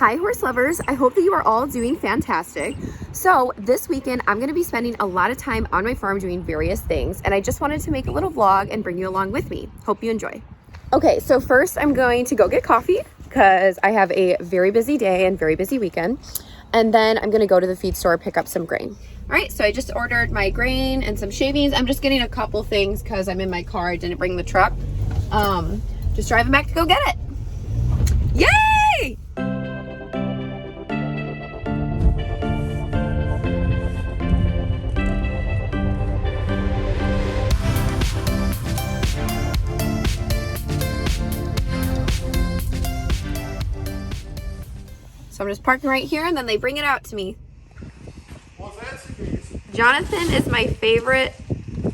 Hi horse lovers, I hope that you are all doing fantastic. So this weekend I'm going to be spending a lot of time on my farm doing various things, and I just wanted to make a little vlog and bring you along with me. Hope you enjoy. Okay, so first I'm going to go get coffee because I have a very busy day and very busy weekend, and then I'm going to go to the feed store, pick up some grain. All right, so I just ordered my grain and some shavings. I'm just getting a couple things because I'm in my car. I didn't bring the truck. Just driving back to go get it. Yay! So I'm just parking right here and then they bring it out to me. Well, if that's the case. Jonathan is my favorite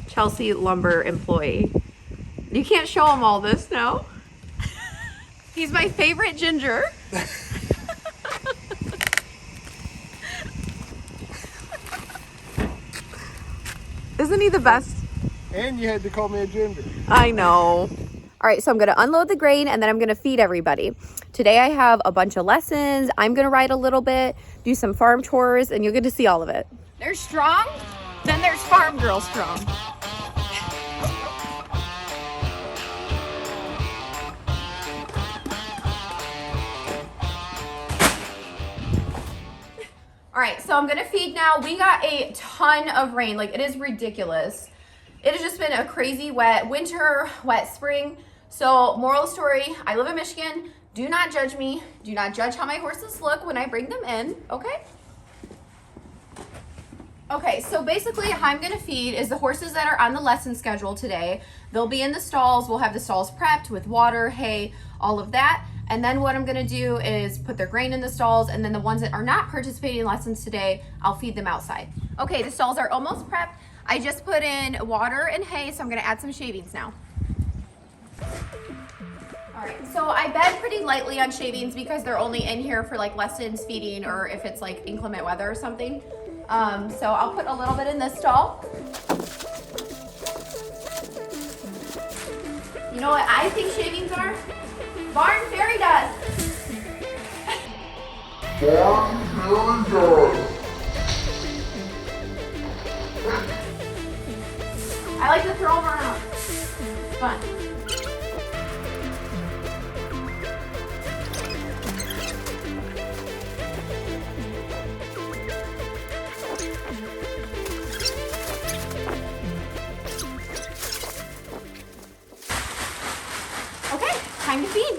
Chelsea lumber employee. You can't show him all this, no? He's my favorite ginger. Isn't he the best? And you had to call me a ginger. I know. All right, so I'm gonna unload the grain and then I'm gonna feed everybody. Today I have a bunch of lessons. I'm gonna ride a little bit, do some farm chores, and you'll get to see all of it. There's strong, then there's farm girl strong. All right, so I'm gonna feed now. We got a ton of rain, like it is ridiculous. It has just been a crazy wet winter, wet spring. So moral of the story, I live in Michigan. Do not judge me. Do not judge how my horses look when I bring them in, okay? Okay, so basically how I'm gonna feed is the horses that are on the lesson schedule today. They'll be in the stalls. We'll have the stalls prepped with water, hay, all of that. And then what I'm gonna do is put their grain in the stalls, and then the ones that are not participating in lessons today, I'll feed them outside. Okay, the stalls are almost prepped. I just put in water and hay, so I'm gonna add some shavings now. All right, so I bed pretty lightly on shavings because they're only in here for like lessons, feeding, or if it's like inclement weather or something. So I'll put a little bit in this stall. You know what I think shavings are? Barn fairy dust. Barn fairy dust. I like to throw them around. It's fun. Okay, time to feed.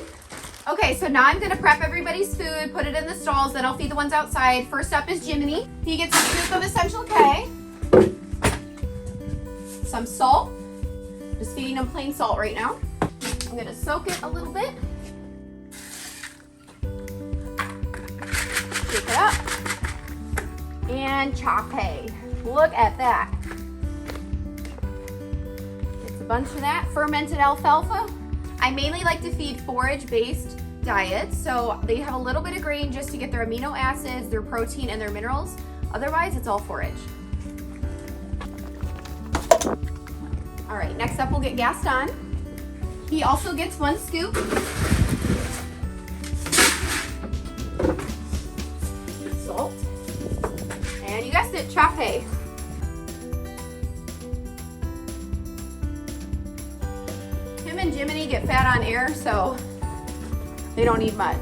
Okay, so now I'm gonna prep everybody's food, put it in the stalls, then I'll feed the ones outside. First up is Jiminy. He gets a scoop of Essential K. Some salt. Just feeding him plain salt right now. I'm gonna soak it a little bit. Pick it up. And chop hay. Look at that. It's a bunch of that. Fermented alfalfa. I mainly like to feed forage-based diets, so they have a little bit of grain just to get their amino acids, their protein, and their minerals. Otherwise, it's all forage. All right, next up we'll get Gaston. He also gets one scoop. Salt. And you guessed it, chop hay. Him and Jiminy get fat on air, so they don't need much.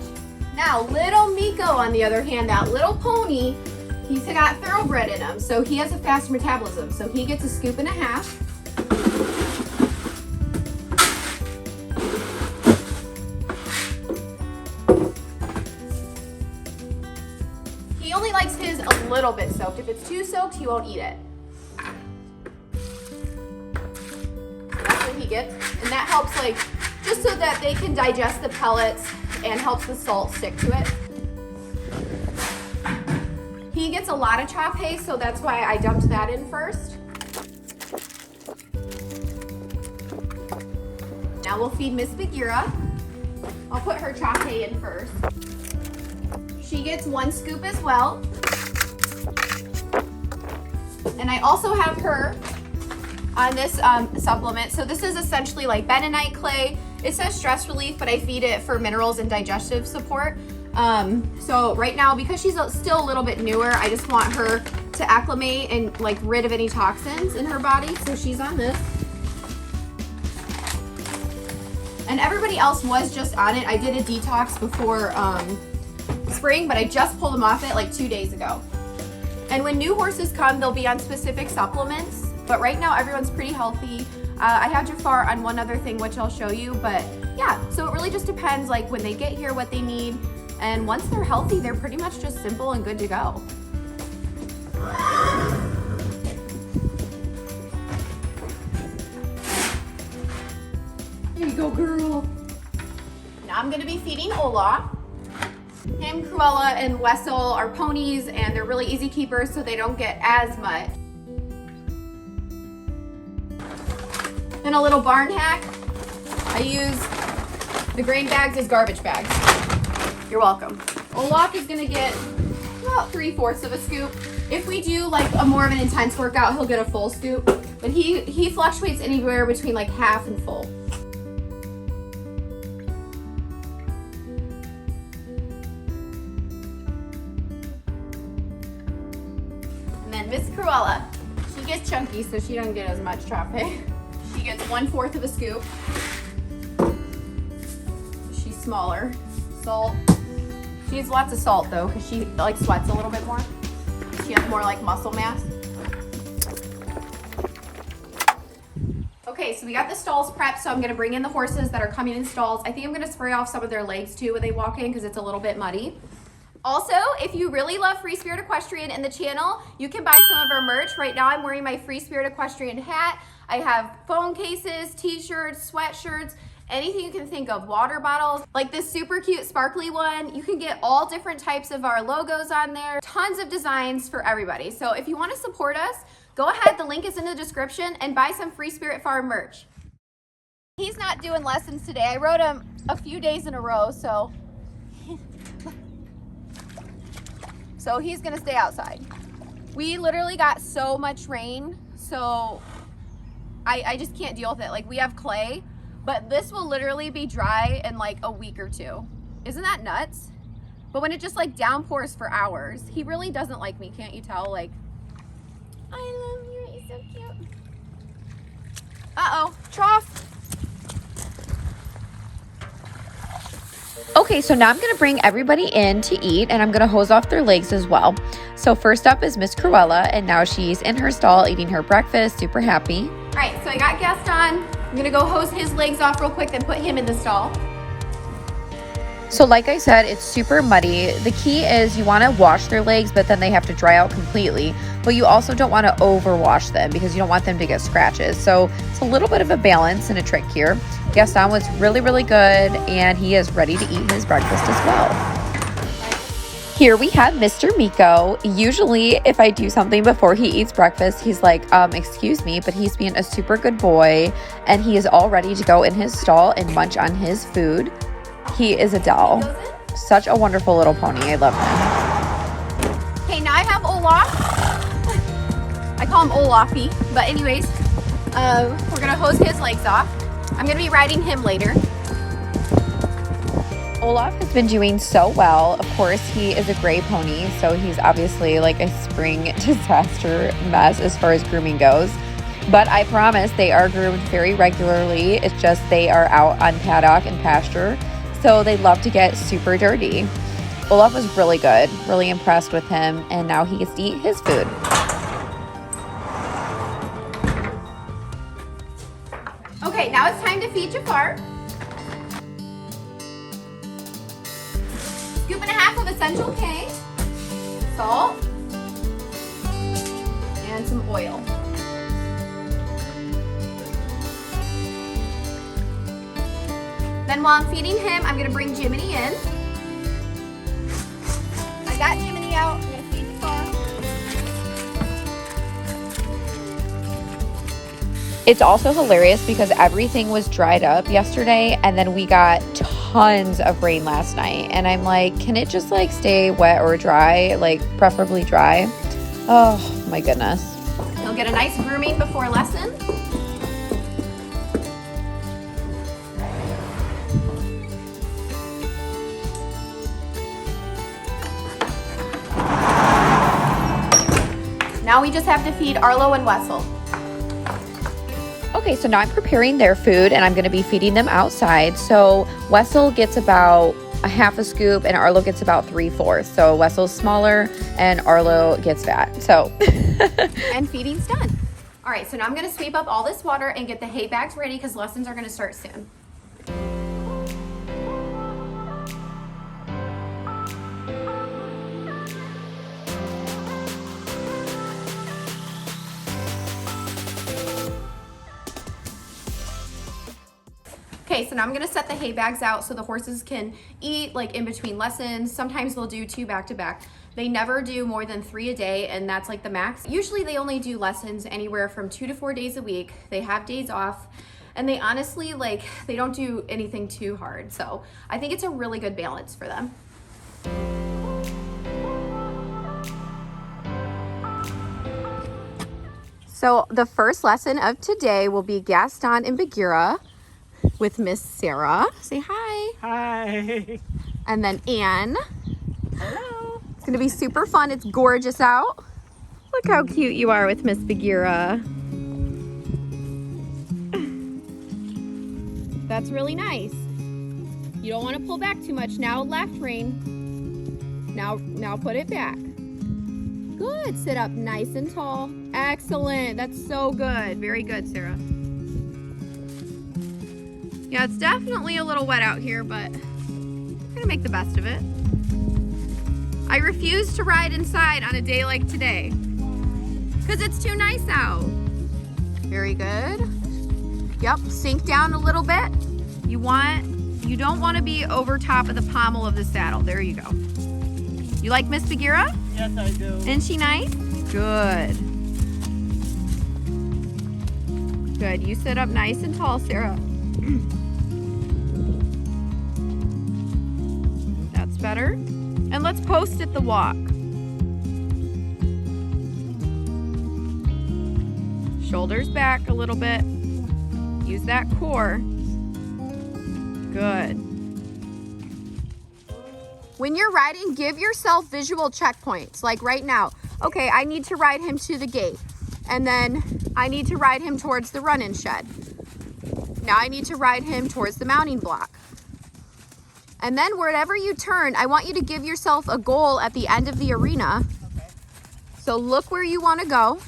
Now, little MEEKO, on the other hand, that little pony, he's got thoroughbred in him, so he has a fast metabolism. So he gets a scoop and a half. He only likes his a little bit soaked. If it's too soaked, he won't eat it. That's what he gets. And that helps, like, just so that they can digest the pellets and helps the salt stick to it. He gets a lot of chop hay, so that's why I dumped that in first. Now we'll feed Miss BAGHEERA. I'll put her chop hay in first. She gets one scoop as well. And I also have her on this supplement. So this is essentially like bentonite clay. It says stress relief, but I feed it for minerals and digestive support. So right now, because she's still a little bit newer, I just want her to acclimate and like rid of any toxins in her body. So she's on this. And everybody else was just on it. I did a detox before spring, but I just pulled them off it like 2 days ago. And when new horses come, they'll be on specific supplements. But right now, everyone's pretty healthy. I have Jafar on one other thing, which I'll show you. But yeah, so it really just depends like when they get here, what they need. And once they're healthy, they're pretty much just simple and good to go. There you go, girl. Now I'm gonna be feeding Olaf. Him, Cruella, and Wessel are ponies, and they're really easy keepers, so they don't get as much. And a little barn hack, I use the grain bags as garbage bags. You're welcome. Olaf is gonna get about 3/4 of a scoop. If we do like a more of an intense workout, he'll get a full scoop, but he fluctuates anywhere between like half and full. And then Miss Cruella, she gets chunky, so she doesn't get as much traffic. She gets 1/4 of a scoop. She's smaller. Salt. She needs lots of salt though, because she like sweats a little bit more. She has more like muscle mass. Okay, so we got the stalls prepped, so I'm gonna bring in the horses that are coming in stalls. I think I'm gonna spray off some of their legs too when they walk in, because it's a little bit muddy. Also, if you really love Free Spirit Equestrian in the channel, you can buy some of our merch. Right now I'm wearing my Free Spirit Equestrian hat. I have phone cases, t-shirts, sweatshirts, anything you can think of, water bottles, like this super cute sparkly one. You can get all different types of our logos on there, tons of designs for everybody. So if you want to support us, go ahead, the link is in the description, and buy some Free Spirit Farm merch. He's not doing lessons today. I rode him a few days in a row, so he's gonna stay outside. We literally got so much rain, so I just can't deal with it. Like, we have clay, but this will literally be dry in like a week or two. Isn't that nuts? But when it just like downpours for hours, he really doesn't like me. Can't you tell? Like, I love you, you're so cute. Uh-oh, trough. Okay, so now I'm gonna bring everybody in to eat, and I'm gonna hose off their legs as well. So first up is Miss Cruella, and now she's in her stall eating her breakfast, super happy. All right, so I got Gaston. I'm gonna go hose his legs off real quick, then put him in the stall. So like I said, it's super muddy. The key is you wanna wash their legs, but then they have to dry out completely. But you also don't wanna overwash them because you don't want them to get scratches. So it's a little bit of a balance and a trick here. Gaston was really, really good, and he is ready to eat his breakfast as well. Here we have Mr. MEEKO. Usually if I do something before he eats breakfast, he's like, excuse me, but he's being a super good boy, and he is all ready to go in his stall and munch on his food. He is a doll. Such a wonderful little pony. I love him. Okay, now I have Olaf. I call him Olafy, but anyways, we're gonna hose his legs off. I'm gonna be riding him later. Olaf has been doing so well. Of course, he is a gray pony, so he's obviously like a spring disaster mess as far as grooming goes. But I promise they are groomed very regularly. It's just they are out on paddock and pasture, so they love to get super dirty. Olaf was really good, really impressed with him, and now he gets to eat his food. Okay, now it's time to feed Jafar. Scoop and a half of Essential K, salt, and some oil. Then while I'm feeding him, I'm gonna bring Jiminy in. I got Jiminy out, I'm gonna feed Jafar. It's also hilarious because everything was dried up yesterday, and then we got tons of rain last night, and I'm like, can it just like stay wet or dry, like preferably dry? Oh my goodness. He'll get a nice grooming before lesson. Now we just have to feed Arlo and Wessel. Okay, so now I'm preparing their food and I'm gonna be feeding them outside. So Wessel gets about a half a scoop and Arlo gets about 3/4. So Wessel's smaller and Arlo gets fat. So, and feeding's done. All right, so now I'm gonna sweep up all this water and get the hay bags ready because lessons are gonna start soon. Okay, so now I'm gonna set the hay bags out so the horses can eat like in between lessons. Sometimes they'll do 2 back-to-back. They never do more than 3 a day, and that's like the max. Usually they only do lessons anywhere from 2 to 4 days a week. They have days off, and they honestly, like, they don't do anything too hard. So I think it's a really good balance for them. So the first lesson of today will be Gaston and BAGHEERA with Miss Sarah. Say hi. Hi. And then Anne. Hello. It's gonna be super fun. It's gorgeous out. Look how cute you are with Miss BAGHEERA. That's really nice. You don't want to pull back too much. Now left rein. Now put it back. Good. Sit up nice and tall. Excellent. That's so good. Very good, Sarah. Yeah, it's definitely a little wet out here, but we're gonna make the best of it. I refuse to ride inside on a day like today because it's too nice out. Very good. Yep, sink down a little bit. You don't want to be over top of the pommel of the saddle. There you go. You like Miss BAGHEERA? Yes, I do. Isn't she nice? Good. Good. You sit up nice and tall, Sarah. That's better. And let's post it the walk. Shoulders back a little bit. Use that core. Good. When you're riding, give yourself visual checkpoints. Like right now, okay, I need to ride him to the gate. And then I need to ride him towards the run-in shed. Now I need to ride him towards the mounting block. And then wherever you turn, I want you to give yourself a goal at the end of the arena. Okay. So look where you want to go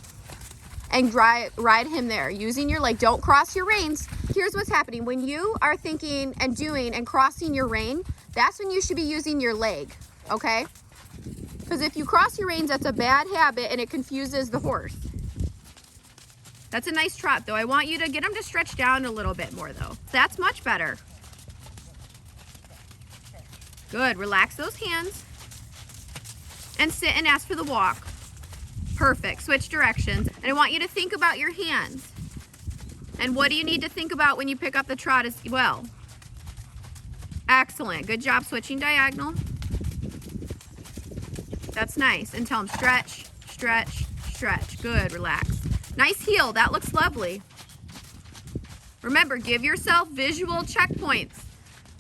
and ride him there using your leg. Don't cross your reins. Here's what's happening. When you are thinking and doing and crossing your rein, that's when you should be using your leg, okay? Because if you cross your reins, that's a bad habit and it confuses the horse. That's a nice trot though. I want you to get him to stretch down a little bit more though. That's much better. Good, relax those hands and sit and ask for the walk. Perfect, switch directions. And I want you to think about your hands. And what do you need to think about when you pick up the trot as well? Excellent, good job switching diagonal. That's nice, and tell him stretch, stretch, stretch. Good, relax. Nice heel, that looks lovely. Remember, give yourself visual checkpoints.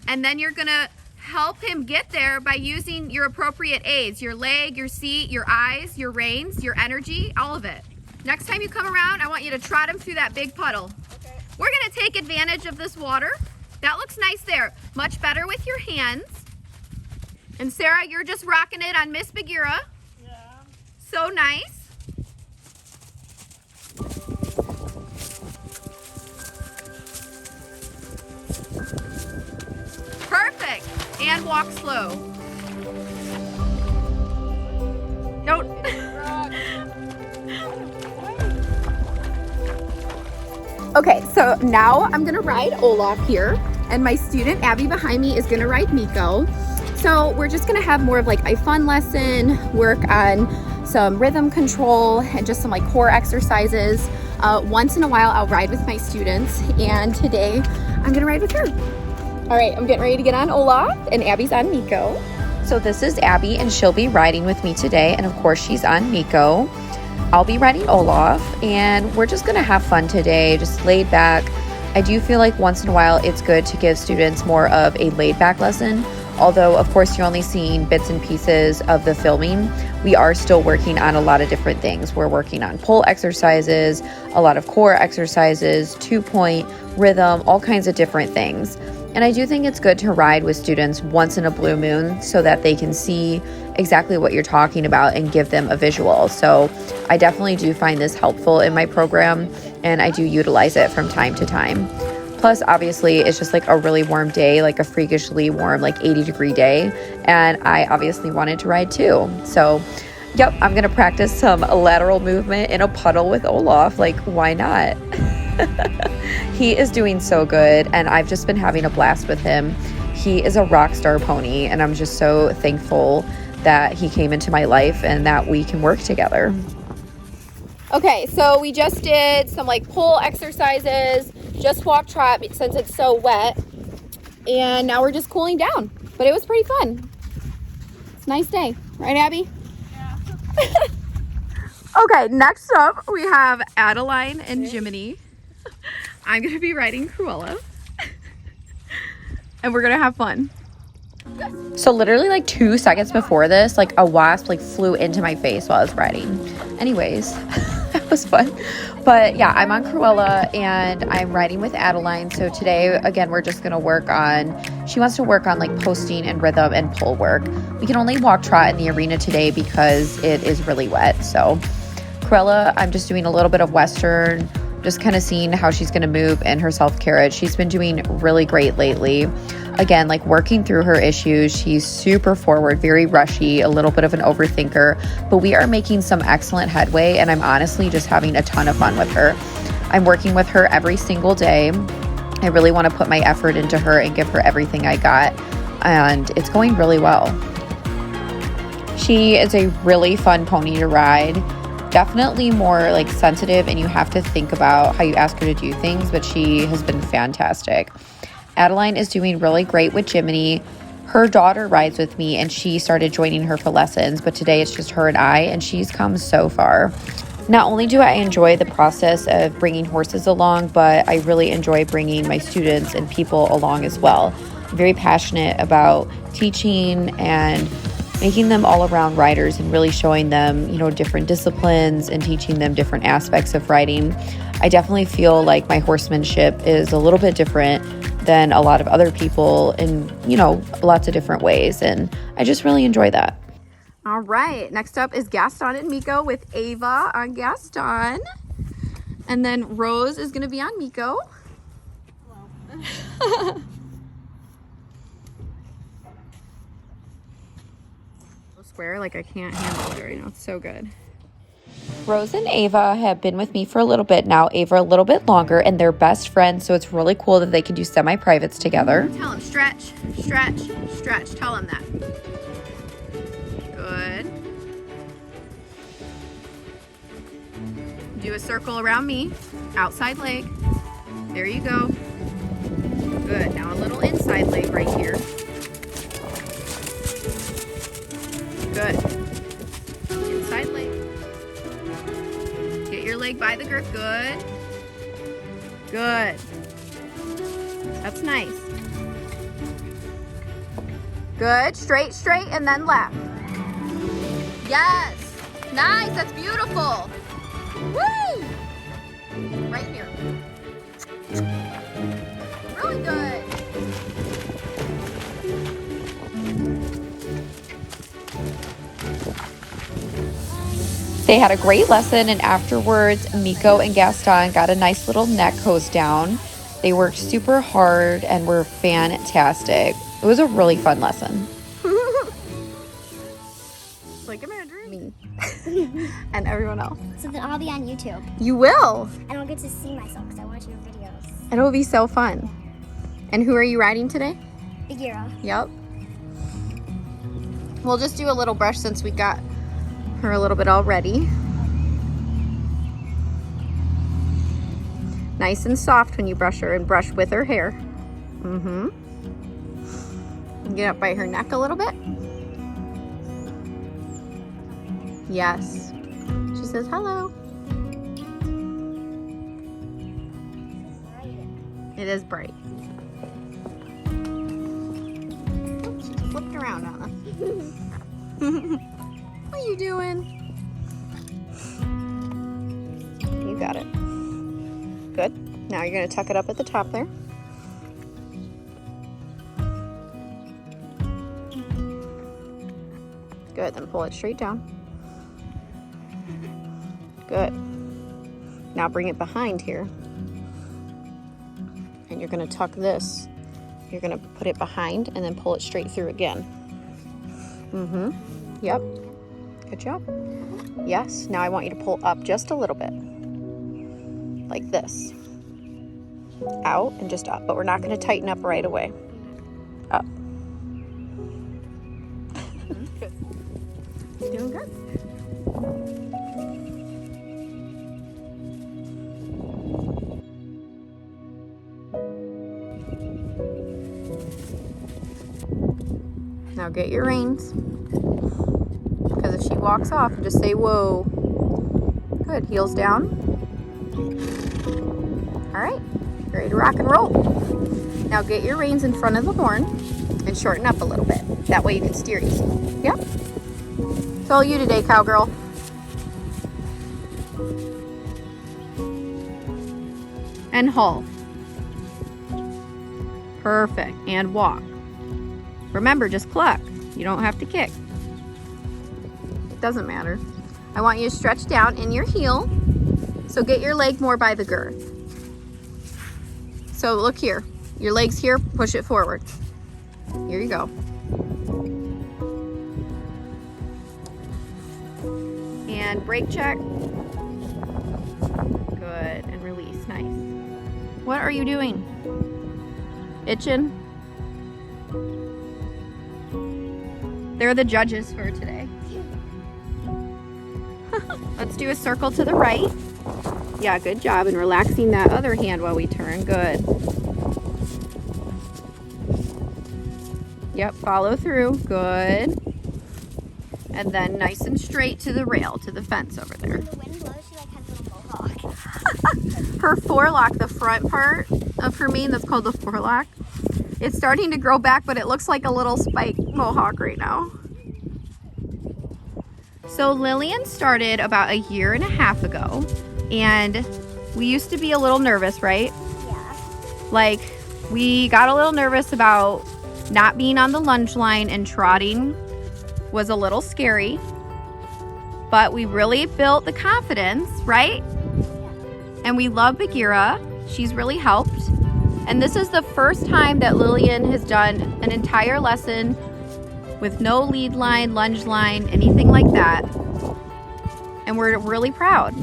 And then you're gonna help him get there by using your appropriate aids, your leg, your seat, your eyes, your reins, your energy, all of it. Next time you come around, I want you to trot him through that big puddle. Okay. We're gonna take advantage of this water. That looks nice there. Much better with your hands. And Sarah, you're just rocking it on Miss BAGHEERA. Yeah. So nice. Perfect. And walk slow. Don't. Okay, so now I'm gonna ride Olaf here, and my student Abby behind me is gonna ride MEEKO. So we're just gonna have more of like a fun lesson, work on some rhythm control and just some like core exercises. Once in a while I'll ride with my students, and today I'm gonna ride with her. All right, I'm getting ready to get on Olaf, and Abby's on MEEKO. So this is Abby, and she'll be riding with me today, and of course she's on MEEKO. I'll be riding Olaf, and we're just gonna have fun today, just laid back. I do feel like once in a while it's good to give students more of a laid back lesson. Although, of course, you're only seeing bits and pieces of the filming, we are still working on a lot of different things. We're working on pole exercises, a lot of core exercises, 2-point, rhythm, all kinds of different things. And I do think it's good to ride with students once in a blue moon so that they can see exactly what you're talking about and give them a visual. So I definitely do find this helpful in my program, and I do utilize it from time to time. Plus, obviously, it's just like a really warm day, like a freakishly warm, like 80-degree day. And I obviously wanted to ride too. So, yep, I'm going to practice some lateral movement in a puddle with Olaf. Like, why not? He is doing so good, and I've just been having a blast with him. He is a rock star pony, and I'm just so thankful that he came into my life and that we can work together. Okay, so we just did some like pole exercises, just walk trot since it's so wet, and now we're just cooling down, but it was pretty fun. It's a nice day, right, Abby? Yeah. Okay, next up we have Adeline and Jiminy. I'm gonna be riding Cruella and we're gonna have fun. So literally like 2 seconds before this, like a wasp like flew into my face while I was riding. Anyways, that was fun. But yeah, I'm on Cruella and I'm riding with Adeline. So today, again, we're just gonna work on, she wants to work on like posting and rhythm and pole work. We can only walk trot in the arena today because it is really wet. So Cruella, I'm just doing a little bit of Western, just kind of seeing how she's going to move in her self-carriage. She's been doing really great lately. Again, like working through her issues. She's super forward, very rushy, a little bit of an overthinker, but we are making some excellent headway, and I'm honestly just having a ton of fun with her. I'm working with her every single day. I really want to put my effort into her and give her everything I got, and it's going really well. She is a really fun pony to ride. Definitely more like sensitive, and you have to think about how you ask her to do things, but she has been fantastic. Adeline is doing really great with Jiminy. Her daughter rides with me, and she started joining her for lessons, but today it's just her and I, and she's come so far. Not only do I enjoy the process of bringing horses along, but I really enjoy bringing my students and people along as well. I'm very passionate about teaching and making them all-around riders and really showing them, you know, different disciplines and teaching them different aspects of riding. I definitely feel like my horsemanship is a little bit different than a lot of other people in, you know, lots of different ways, and I just really enjoy that. All right, next up is Gaston and MEEKO with Ava on Gaston, and then Rose is going to be on MEEKO. Hello. Square, like I can't handle it right now. It's so good. Rose and Ava have been with me for a little bit now. Ava a little bit longer, and they're best friends, so it's really cool that they can do semi-privates together. Tell them stretch, stretch, stretch. Tell them that. Good. Do a circle around me. Outside leg. There you go. Good. Now a little inside leg right here. Good. Inside leg. Get your leg by the girth. Good. Good. That's nice. Good. Straight, straight, and then left. Yes. Nice. That's beautiful. Woo! Right here. Really good. They had a great lesson, and afterwards, MEEKO and Gaston got a nice little neck hose down. They worked super hard and were fantastic. It was a really fun lesson. Like, come here, dream. Me. And everyone else. So then I'll be on YouTube. You will. And I'll get to see myself because I watch your videos. It'll be so fun. And who are you riding today? BAGHEERA. Yep. We'll just do a little brush since we got her a little bit already. Nice and soft when you brush her, and brush with her hair. Mm-hmm. Get up by her neck a little bit. Yes. She says hello. It is bright. She just flipped around on us. What are you doing? You got it. Good. Now you're going to tuck it up at the top there. Good. Then pull it straight down. Good. Now bring it behind here. And you're going to tuck this. You're going to put it behind and then pull it straight through again. Yep. Good job. Yes. Now I want you to pull up just a little bit. Like this. Out and just up. But we're not going to tighten up right away. Up. Good. You're doing good. Now get your reins, because if she walks off, just say whoa. Good, heels down. All right, ready to rock and roll. Now get your reins in front of the horn and shorten up a little bit. That way you can steer easy. Yep. It's all you today, cowgirl. And haul. Perfect, and walk. Remember, just cluck. You don't have to kick. It doesn't matter. I want you to stretch down in your heel. So get your leg more by the girth. So look here. Your leg's here, push it forward. Here you go. And brake check. Good, and release, nice. What are you doing? Itching? They're the judges for today. Let's do a circle to the right. Yeah, good job. And relaxing that other hand while we turn. Good. Yep, follow through. Good. And then nice and straight to the rail, to the fence over there. When the wind blows, she like has a little mohawk. Her forelock, the front part of her mane, that's called the forelock. It's starting to grow back, but it looks like a little spike mohawk right now. So Lillian started about 1.5 years ago, and we used to be a little nervous, right? Yeah. Like, we got a little nervous about not being on the lunge line, and trotting was a little scary, but we really built the confidence, right? And we love BAGHEERA. She's really helped. And this is the first time that Lillian has done an entire lesson with no lead line, lunge line, anything like that. And we're really proud.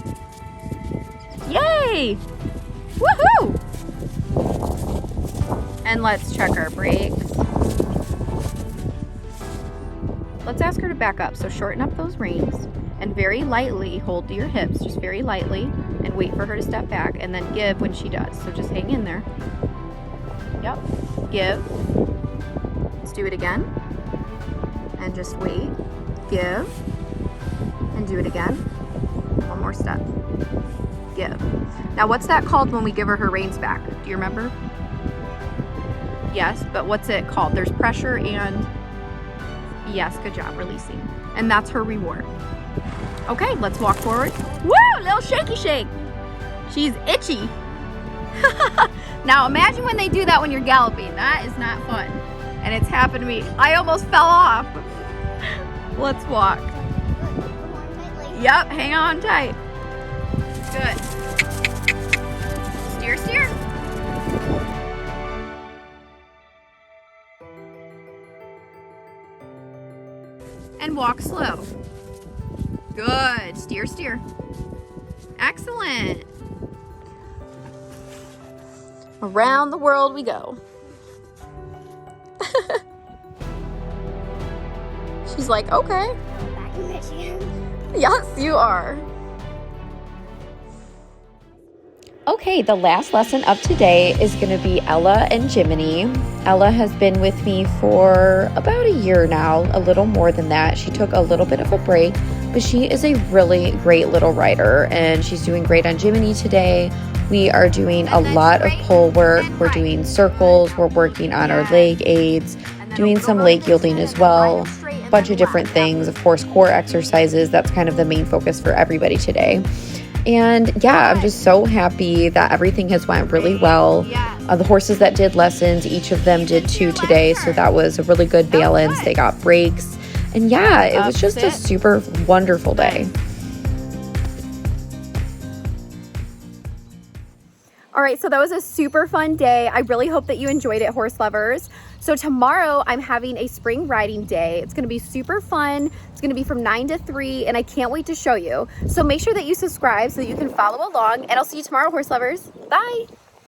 Yay! Woohoo! And let's check our brakes. Let's ask her to back up. So shorten up those reins and very lightly hold to your hips, just very lightly, and wait for her to step back and then give when she does. So just hang in there. Yep, give. Let's do it again. And just wait, give, and do it again. One more step, give. Now what's that called when we give her reins back? Do you remember? Yes, but what's it called? There's pressure and, yes, good job, releasing. And that's her reward. Okay, let's walk forward. Woo, little shaky shake. She's itchy. Now imagine when they do that when you're galloping. That is not fun. And it's happened to me. I almost fell off. Let's walk. Yep, hang on tight. Good. Steer, steer. And walk slow. Good. Steer, steer. Excellent. Around the world we go. She's like, okay. Back in Michigan. Yes, you are. Okay, the last lesson of today is going to be Ella and Jiminy. Ella has been with me for about 1 year now, a little more than that. She took a little bit of a break, but she is a really great little rider, and she's doing great on Jiminy today. We are doing a lot of pull work. We're doing circles. We're working on our leg aids. doing some leg yielding as well, a bunch of different things. Of course, core exercises, that's kind of the main focus for everybody today. And yeah, I'm just so happy that everything has went really well. The horses that did lessons, each of them did 2 today, so that was a really good balance. They got breaks. And yeah, it was just a super wonderful day. All right, so that was a super fun day. I really hope that you enjoyed it, horse lovers. So tomorrow I'm having a spring riding day. It's gonna be super fun. It's gonna be from 9 to 3 and I can't wait to show you. So make sure that you subscribe so that you can follow along, and I'll see you tomorrow, horse lovers. Bye.